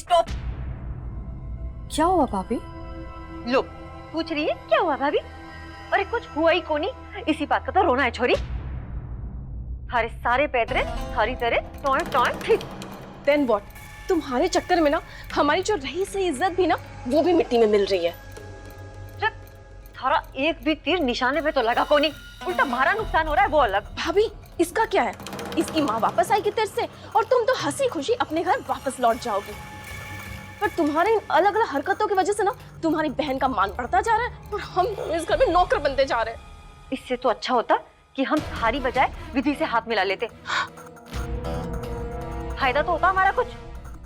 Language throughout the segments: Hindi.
स्टॉप। क्या हुआ भाभी? लो पूछ रही है क्या हुआ भाभी? अरे कुछ हुआ ही को नहीं, इसी बात का तो रोना है छोरी। थारे सारे पैतरे थारी तरह टॉय टॉय ठीक। Then what? तुम्हारे चक्कर में ना हमारी जो रही सही इज्जत भी ना वो भी मिट्टी में मिल रही है। जब थारा एक भी तीर निशाने पे तो लगा को नहीं, उल्टा हमारा नुकसान हो रहा है वो अलग। भाभी इसका क्या है? इसकी माँ वापस आएगी तेरे से और तुम तो हंसी खुशी अपने घर वापस लौट जाओगी। पर तुम्हारे इन अलग अलग हरकतों की वजह से ना तुम्हारी बहन का मान बढ़ता जा रहा है और हम इस घर में नौकर बनते जा रहे हैं। इससे तो अच्छा होता कि हम थारी बजाय विधि से हाथ मिला लेते, फायदा तो होता हमारा कुछ।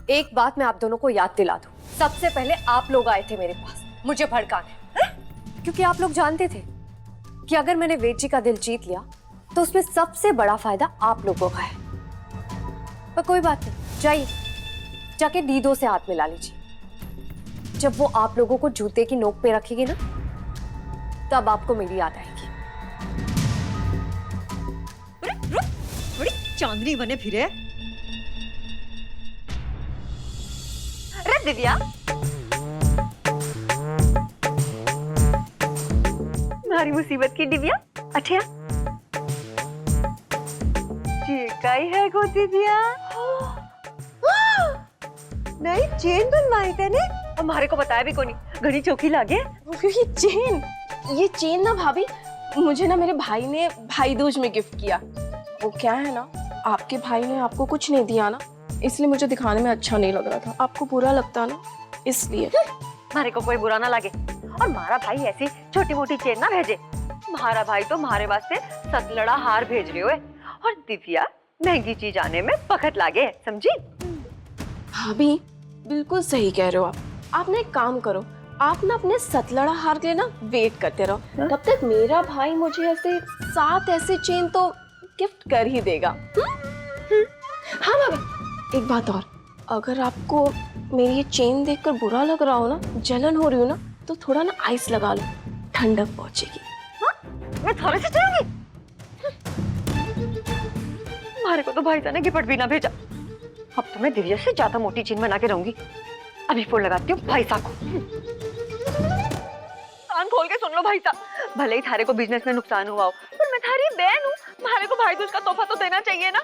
एक बात मैं आप दोनों को याद दिला दूं, सबसे पहले आप लोग आए थे मेरे पास मुझे भड़काने, क्योंकि आप लोग जानते थे कि अगर मैंने वेद जी का दिल जीत लिया तो उसमें सबसे बड़ा फायदा आप लोगों का है। पर कोई बात नहीं, जाइए जाके दीदो से हाथ मिला लीजिए। जब वो आप लोगों को जूते की नोक पे रखेगी ना तब आपको मेरी याद आएगी। बड़ी चांदनी बने फिरे। अरे दिव्या, तुम्हारी मुसीबत की दिव्या। अच्छा ये काई है गो दिव्या? नहीं चेन बनवाई तेने, हमारे को बताया भी कोनी, घड़ी चौकी लागे। ये चेन ना भाभी मुझे ना मेरे भाई ने भाई दूज में गिफ्ट किया। वो क्या है ना, आपके भाई ने आपको कुछ नहीं दिया ना, इसलिए मुझे दिखाने में अच्छा नहीं लग रहा था। आपको बुरा लगता ना इसलिए। हमारे को कोई बुरा ना लगे और हमारा भाई ऐसी छोटी मोटी चेन ना भेजे। हमारा भाई तो हमारे वास्ते सतलड़ा हार भेज रहे हो और दिव्या महंगी चीज आने में वक्त लागे, समझी? भाभी बिल्कुल सही कह रहे हो आप ना एक काम करो, आप ना अपने सतलड़ा हार के लिए ना वेट करते रहो, तब तक मेरा भाई मुझे ऐसे 7 ऐसे चेन तो गिफ्ट कर ही देगा। हाँ भाभी एक बात और, अगर आपको मेरी ये चेन देखकर बुरा लग रहा हो ना, जलन हो रही हो ना, तो थोड़ा ना आइस लगा लो, ठंडक पहुंचेगी। मैं थोड़े से चलूंगी? हमारे को तो भाईजान ने गिफ्ट भी ना भेजा। अब तो मैं दिव्या से ज्यादा मोटी चेन बना के रहूंगी। अभी फोन लगाती हूँ भाई साहब को। कान खोल के सुन लो भाई साहब, भले ही थारे को बिजनेस में नुकसान हुआ हो, पर मैं थारी बहन हूँ, हमारे को भाई दूज का तोहफा तो देना चाहिए ना।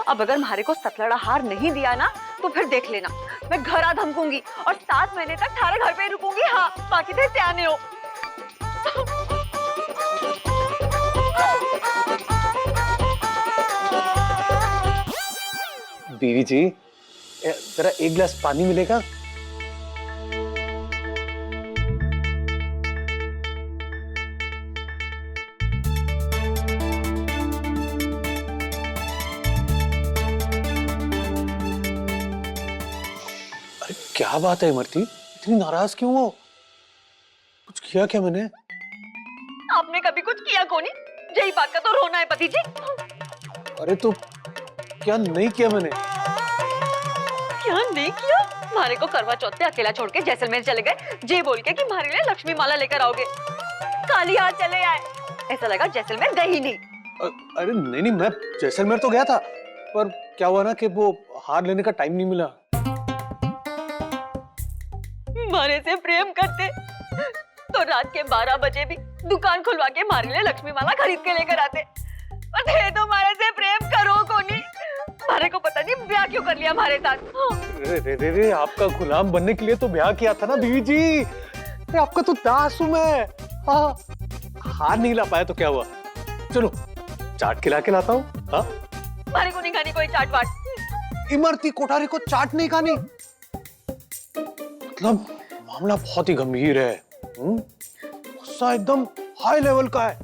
अब अगर हमारे को सतलड़ा हार नहीं दिया ना तो फिर देख लेना, मैं घर आ धमकूंगी और 7 महीने तक थारे घर पे ही रुकूंगी। हाँ बाकी थे सियाने हो। बीवी जी जरा एक गिलास पानी मिलेगा? अरे क्या बात है इमरती, इतनी नाराज क्यों हो? कुछ किया क्या मैंने? आपने कभी कुछ किया कोनी, यही बात का तो रोना है पति जी। अरे तो क्या नहीं किया मैंने? क्या नहीं किया? हमारे को करवा चौथ पे अकेला छोड़ के जैसलमेर चले गए, जे बोल के कि हमारे लिए लक्ष्मी माला लेकर आओगे, खाली हाथ चले आए। ऐसा लगा जैसलमेर गई ही नहीं। अरे नहीं मैं जैसलमेर तो गया था, पर क्या हुआ ना कि वो हार लेने का टाइम नहीं मिला। हमारे से प्रेम करते तो रात के 12 बजे भी दुकान खुलवा के हमारे लिए लक्ष्मी माला खरीद के लेकर आते, और थे तो हमारे से प्रेम करो कोनी। हमारे को पता नहीं ब्याह क्यों कर लिया हमारे साथ। रे आपका गुलाम बनने के लिए तो ब्याह किया था ना बीवी जी। आपका तो दास हूं मैं। हाँ हार नहीं ला पाया तो क्या हुआ, चलो चाट खिला के लाता हूँ। हाँ हमारे को नहीं खानी कोई चाट वाट। इमरती कोठारी को चाट नहीं खानी, मतलब मामला बहुत ही गंभीर है। गुस्सा एकदम हाई लेवल का है।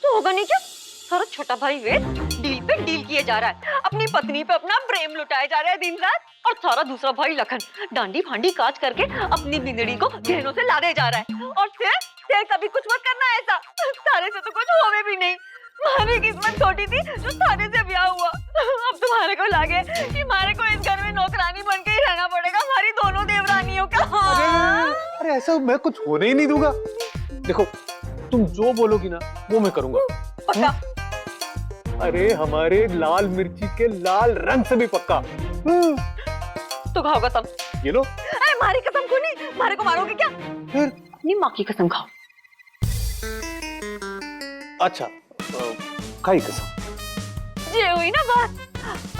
तो होगा नहीं क्या, सारा छोटा भाई वेद डील पे डील किए जा रहा है, अपनी पत्नी पे अपना प्रेम लुटाया जा रहा है दिन रात, और सारा दूसरा भाई लखन डांडी भांडी काज करके अपनी बिंदड़ी को गहनों से लादे जा रहा है। और फिर कभी कुछ मत करना ऐसा, सारे से तो कुछ होवे भी नहीं। हमारी किस्मत छोटी थी जो सारे से ब्याह हुआ, अब तुम्हारे को लागे कि हमारे को इस घर में नौकरानी बन के ही रहना पड़ेगा, हमारी दोनों देवरानियों का। अरे ऐसा मैं कुछ होने ही नहीं दूंगा। देखो तुम जो बोलोगी ना वो मैं करूंगा। पक्का? अरे हमारे लाल मिर्ची के लाल रंग से भी पक्का। तो खाओ कसम। ये लो। अरे मारी कसम को नहीं, मारे को मारोगे क्या? फिर अपनी माँ की कसम खाओ। अच्छा खाई कसम। ये हुई ना बात।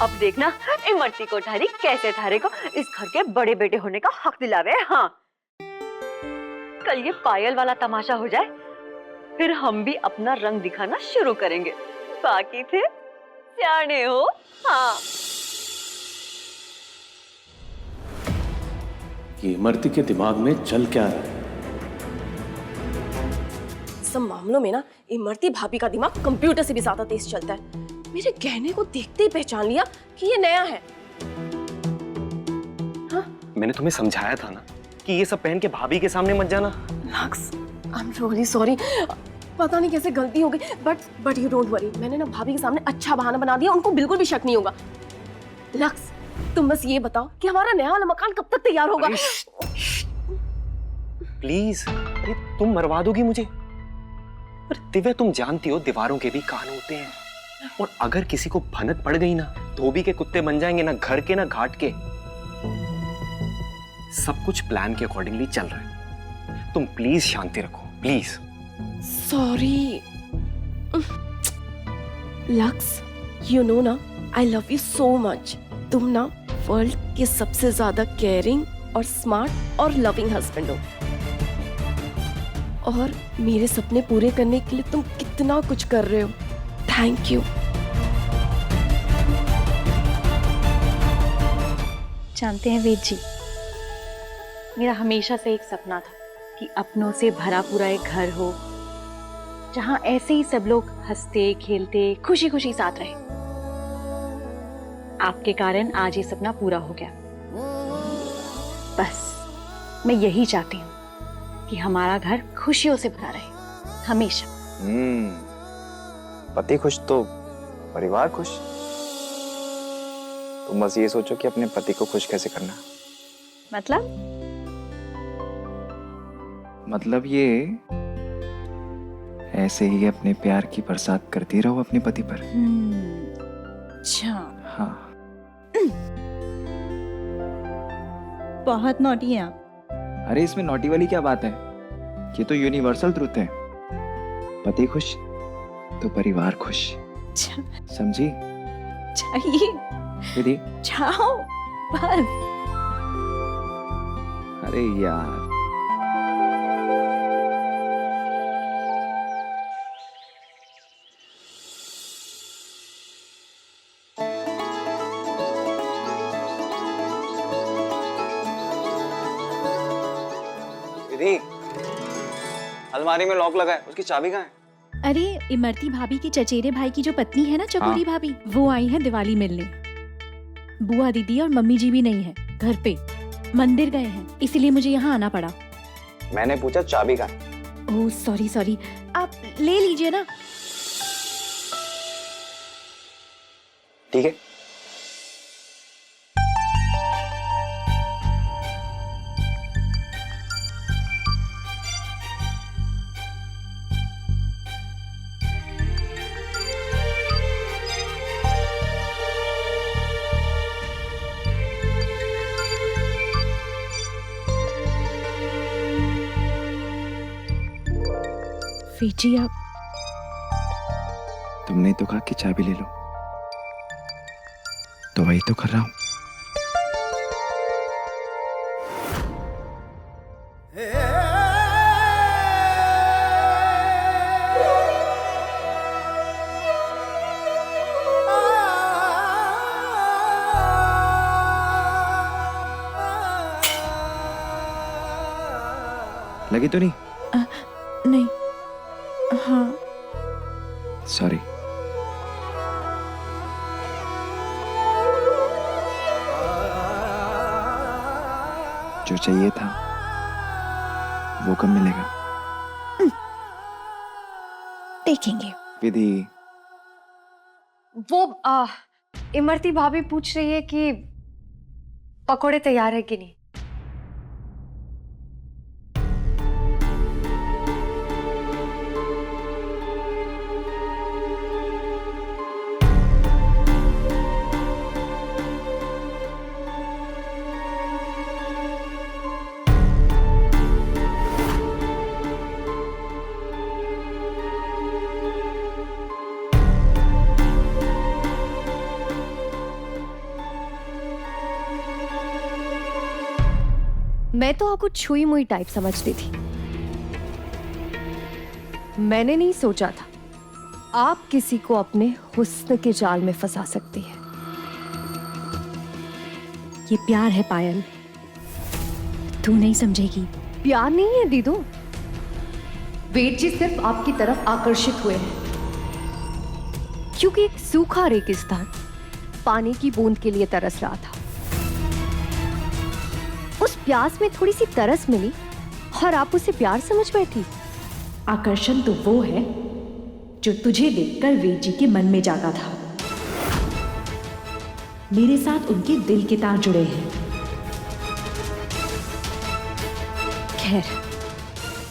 अब देखना इमरती कोठारी कैसे थारे को इस घर के बड़े बेटे होने का हक दिलावे। हाँ, कल ये पायल वाला तमाशा हो जाए, फिर हम भी अपना रंग दिखाना शुरू करेंगे। बाकी थे सियाने हो। हाँ, ये इमरती के दिमाग में चल क्या रहा है? सब मामलों में ना इमरती भाभी का दिमाग कंप्यूटर से भी ज्यादा तेज चलता है। मेरे गहने को देखते ही पहचान लिया कि ये नया है। हाँ? मैंने तुम्हें समझाया था ना कि ये सब पहन के भाभी के सामने मत जाना। Lux, I am really sorry. पता नहीं कैसे गलती हो गई, बट यू डोंट वरी। मैंने ना भाभी के सामने अच्छा बहाना बना दिया, उनको बिल्कुल भी शक नहीं होगा। लक्स, तुम बस ये बताओ कि हमारा नया वाला मकान कब तक तैयार होगा? प्लीज, अरे तुम मरवा दोगी मुझे। पर दिव्या, तुम जानती हो दीवारों के भी कान होते हैं, और अगर किसी को भनक पड़ गई ना, धोबी के कुत्ते बन जाएंगे, ना घर के ना घाट के। सब कुछ प्लान के अकॉर्डिंगली चल रहा है। तुम प्लीज शांति रखो, please. Sorry Lux, you know ना, I love you so much. तुम ना वर्ल्ड के सबसे ज्यादा केयरिंग और स्मार्ट और लविंग हस्बैंड हो, और मेरे सपने पूरे करने के लिए तुम कितना कुछ कर रहे हो। Thank you. जानते हैं वेद जी, मेरा हमेशा से एक सपना था कि अपनों से भरा पूरा एक घर हो, जहां ऐसे ही सब लोग हंसते खेलते खुशी खुशी साथ रहे। आपके कारण आज ये सपना पूरा हो गया। बस मैं यही चाहती हूँ कि हमारा घर खुशियों से भरा रहे हमेशा। पति खुश तो परिवार खुश। तुम बस ये सोचो कि अपने पति को खुश कैसे करना। मतलब ये ऐसे ही अपने प्यार की बरसात करती रहो अपने पति पर। अच्छा, हाँ। बहुत नॉटी हैं आप। अरे इसमें नॉटी वाली क्या बात है? ये तो यूनिवर्सल ट्रूथ है। पति खुश तो परिवार खुश। अच्छा, समझी? चाहिए दीदी। जाओ बस। अरे यार, दीदी अलमारी में लॉक लगा है, उसकी चाबी कहाँ है? अरे इमरती भाभी के चचेरे भाई की जो पत्नी है ना, चकोरी भाभी, वो आई है दिवाली मिलने। बुआ दीदी और मम्मी जी भी नहीं है घर पे, मंदिर गए हैं, इसीलिए मुझे यहाँ आना पड़ा। मैंने पूछा चाबी कहाँ है? ओह सॉरी सॉरी, आप ले लीजिए ना। ठीक है। जी आप तुमने तो कहा कि चाबी ले लो, तो वही तो कर रहा हूं। लगी तो नहीं? नहीं। हाँ सॉरी। जो चाहिए था वो कब मिलेगा? देखेंगे। विधि, वो इमरती भाभी पूछ रही है कि पकोड़े तैयार है कि नहीं। मैं तो आपको छुई मुई टाइप समझती थी। मैंने नहीं सोचा था आप किसी को अपने हुस्न के जाल में फंसा सकती है। ये प्यार है पायल, तू नहीं समझेगी। प्यार नहीं है दीदू, वेद जी सिर्फ आपकी तरफ आकर्षित हुए हैं क्योंकि एक सूखा रेगिस्तान पानी की बूंद के लिए तरस रहा था। उस प्यास में थोड़ी सी तरस मिली और आप उसे प्यार समझ बैठी। आकर्षण तो वो है जो तुझे देखकर वेद जी के मन में जागा था। मेरे साथ उनके दिल के तार जुड़े हैं। खैर,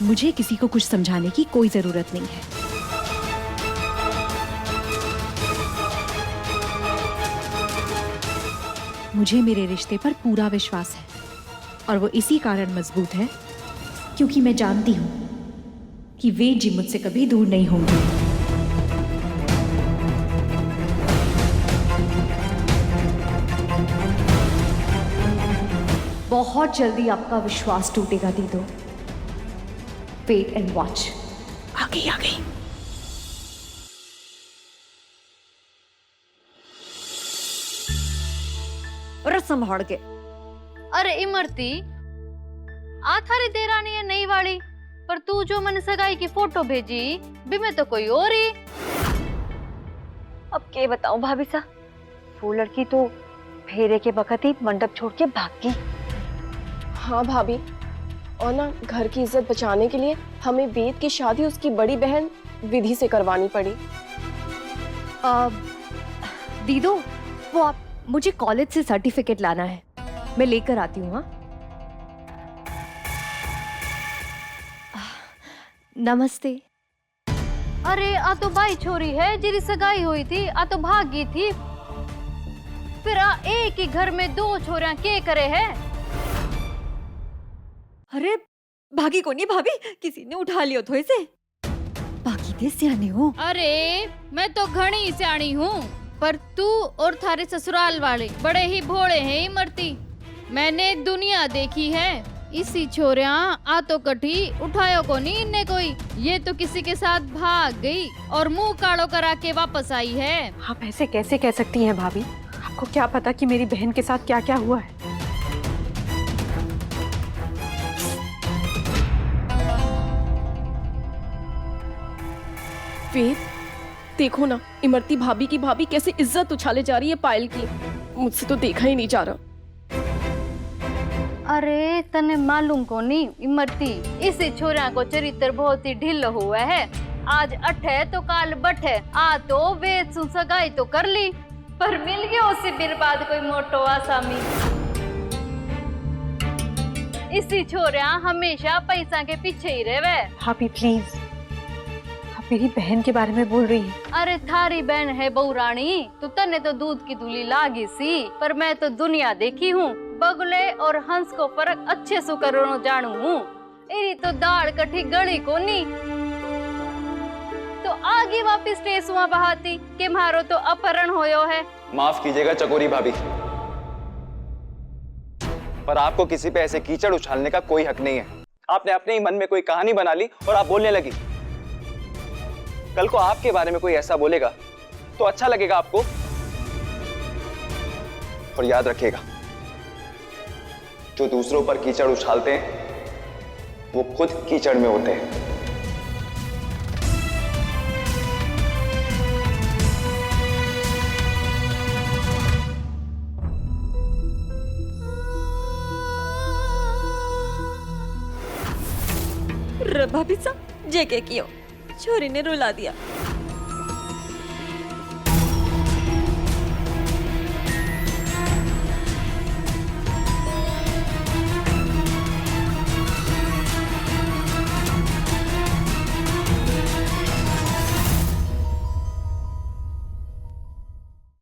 मुझे किसी को कुछ समझाने की कोई जरूरत नहीं है। मुझे मेरे रिश्ते पर पूरा विश्वास है और वो इसी कारण मजबूत है क्योंकि मैं जानती हूं कि वेद जी मुझसे कभी दूर नहीं होंगे। बहुत जल्दी आपका विश्वास टूटेगा दीदू। Wait and watch. आ गई आ गई। और संभाल के। अरे इमरती, आ थारी देरानी है नई वाली, पर तू जो मैंने सगाई की फोटो भेजी भी में तो कोई और ही। अब के बताऊं भाभी सा, वो लड़की तो फेरे के वक्त ही मंडप छोड़ के भाग गई। हाँ भाभी, और ना घर की इज्जत बचाने के लिए हमें वेद की शादी उसकी बड़ी बहन विधि से करवानी पड़ी। दीदू, वो आप मुझे कॉलेज से सर्टिफिकेट लाना है, मैं लेकर आती हूँ। हाँ, नमस्ते। अरे आ तो भाई छोरी है जिरी सगाई हुई थी, आ तो भाग गई थी। फिर आ एक ही घर में दो छोरियां के करे है। अरे भागी को नहीं भाभी, किसी ने उठा लियो थो इसे। बाकी थे सियाने हो। अरे मैं तो घनी सियाणी हूँ, पर तू और थारे ससुराल वाले बड़े ही भोले हैं इमरती। मैंने दुनिया देखी है, इसी छोरिया आ तो कठी उठायो को नहीं इन्ने कोई। ये तो किसी के साथ भाग गई और मुंह कालो करा के वापस आई है। आप ऐसे कैसे कह सकती हैं भाभी? आपको क्या पता कि मेरी बहन के साथ क्या क्या हुआ है। वेद, देखो ना इमरती भाभी की भाभी कैसे इज्जत उछाले जा रही है पायल की। मुझसे तो देखा ही नहीं जा रहा। अरे तने मालूम को नहीं इमरती, इसी छोरिया को चरित्र बहुत ही ढिल हुआ है। आज अठ है तो काल बठ है। आ तो वेद सु सगाई तो कर ली, पर मिल गया उससे बर्बाद कोई मोटो आसामी। इसी छोरिया हमेशा पैसा के पीछे ही रहे। भाभी प्लीज, आप मेरी बहन के बारे में बोल रही हैं। अरे थारी बहन है बहू रानी, तो तने तो दूध की दूली लागी सी, पर मैं तो दुनिया देखी हूँ। बगुले और हंस को फर्क अच्छे से करो जानू हूँ। इरी तो दाढ़ कठी गली को नी, तो आगे वापिस टेसुआ बहाती के मारो तो अपहरण होयो है। माफ कीजिएगा चकोरी भाभी, पर आपको किसी पे ऐसे कीचड़ उछालने का कोई हक नहीं है। आपने अपने ही मन में कोई कहानी बना ली और आप बोलने लगी। कल को आपके बारे में कोई ऐसा बोलेगा तो अच्छा लगेगा आपको? और याद रखिएगा, जो दूसरों पर कीचड़ उछालते हैं वो खुद कीचड़ में होते हैं। भाभी साहब जे के कियो, छोरी ने रुला दिया।